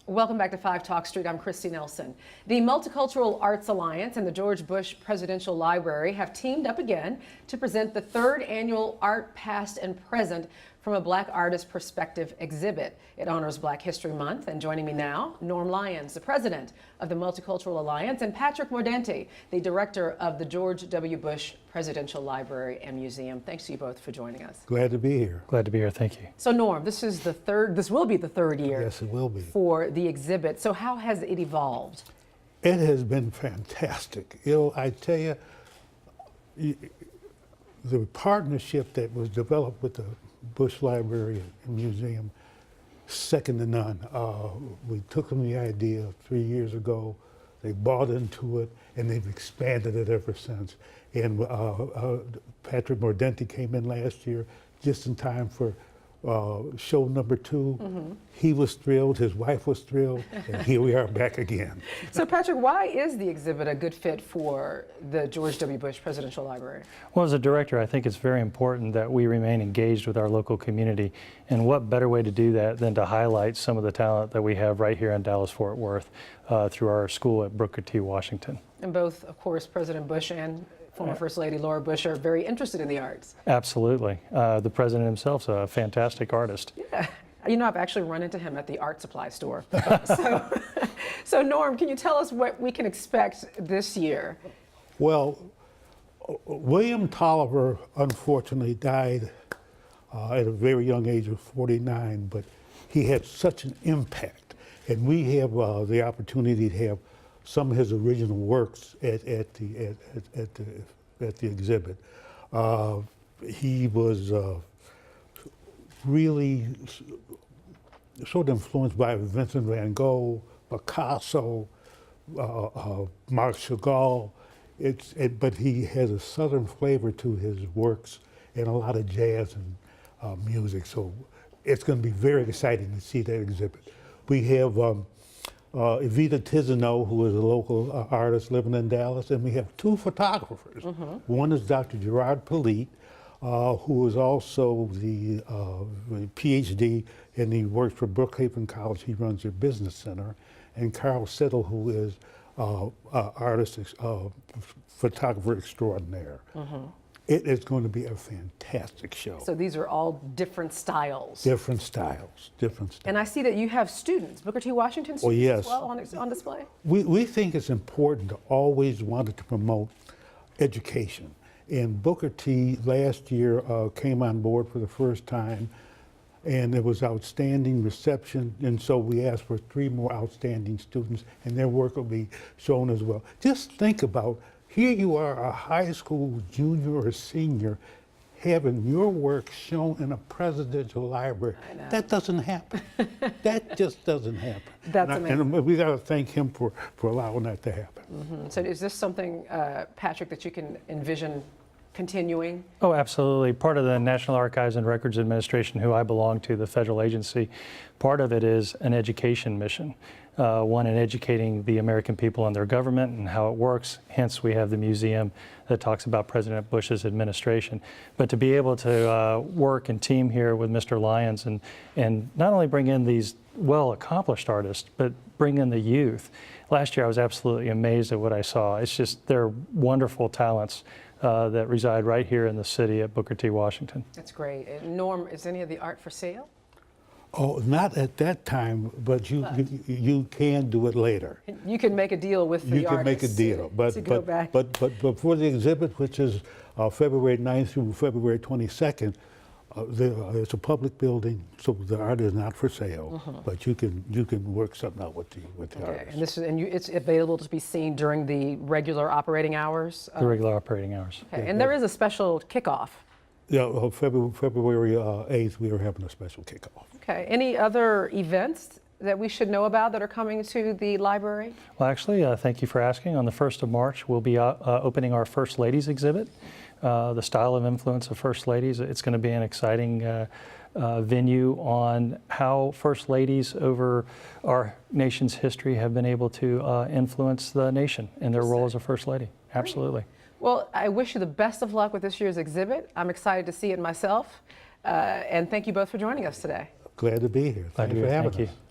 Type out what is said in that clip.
Welcome back to 5 Talk Street. I'm Christy Nelson. The Multicultural Arts Alliance and the George Bush Presidential Library have teamed up again to present the third annual Art Past and Present from a Black Artist Perspective exhibit. It honors Black History Month. And joining me now, Norm Lyons, the president of the Multicultural Alliance, and Patrick Mordente, the director of the George W. Bush Presidential Library and Museum. Thanks to you both for joining us. Glad to be here. Glad to be here, thank you. So Norm, this will be the third year. Yes, it will be. For the exhibit. So how has it evolved? It has been fantastic. I tell you, the partnership that was developed with the Bush Library and Museum, second to none. We took them the idea 3 years ago. They bought into it, and they've expanded it ever since. And Patrick Mordente came in last year just in time for show number 2. Mm-hmm. He was thrilled, his wife was thrilled, and here we are back again. So Patrick, why is the exhibit a good fit for the George W. Bush Presidential Library? Well, as a director, I think it's very important that we remain engaged with our local community. And what better way to do that than to highlight some of the talent that we have right here in Dallas-Fort Worth through our school at Booker T. Washington. And both, of course, President Bush and former First Lady Laura Bush are very interested in the arts. Absolutely. The president himself's a fantastic artist. Yeah. You know, I've actually run into him at the art supply store. So Norm, can you tell us what we can expect this year? Well, William Tolliver unfortunately died at a very young age of 49, but he had such an impact. And we have the opportunity to have some of his original works at the exhibit. He was really sort of influenced by Vincent van Gogh, Picasso, Marc Chagall. But he has a southern flavor to his works and a lot of jazz and music. So it's going to be very exciting to see that exhibit. We have Evita Tiziano, who is a local artist living in Dallas, and we have 2 photographers. Mm-hmm. One is Dr. Gerard Polite, who is also the PhD, and he works for Brookhaven College. He runs their business center. And Carl Siddle, who is artist, photographer extraordinaire. Mm-hmm. It is going to be a fantastic show. So these are all different styles. Different styles, different styles. And I see that you have students, Booker T. Washington students as well on display? We think it's important to always wanted to promote education. And Booker T. last year came on board for the first time, and there was outstanding reception, and so we asked for 3 more outstanding students, and their work will be shown as well. Just think about, here you are, a high school junior or senior, having your work shown in a presidential library. That doesn't happen. That just doesn't happen. That's amazing. And we got to thank him for allowing that to happen. Mm-hmm. So is this something, Patrick, that you can envision continuing? Oh, absolutely. Part of the National Archives and Records Administration, who I belong to, the federal agency, part of it is an education mission. One in educating the American people and their government and how it works. Hence, we have the museum that talks about President Bush's administration. But to be able to work and team here with Mr. Lyons and not only bring in these well-accomplished artists, but bring in the youth. Last year, I was absolutely amazed at what I saw. It's just, they're wonderful talents that reside right here in the city at Booker T. Washington. That's great. And Norm, is any of the art for sale? Oh, not at that time, but you can do it later. You can make a deal with the artists. You can make a deal, but for the exhibit, which is February 9th through February 22nd, it's a public building, so the art is not for sale. Mm-hmm. But you can work something out with the artists. And it's available to be seen during the regular operating hours. The regular operating hours. Okay. And there is a special kickoff. Yeah, February 8th, we are having a special kickoff. Okay. Any other events that we should know about that are coming to the library? Well, actually, thank you for asking. On the 1st of March, we'll be opening our First Ladies exhibit, the style of influence of First Ladies. It's going to be an exciting venue on how First Ladies over our nation's history have been able to influence the nation in their role as a First Lady. Absolutely. Well, I wish you the best of luck with this year's exhibit. I'm excited to see it myself. And thank you both for joining us today. Glad to be here. Thanks for having us.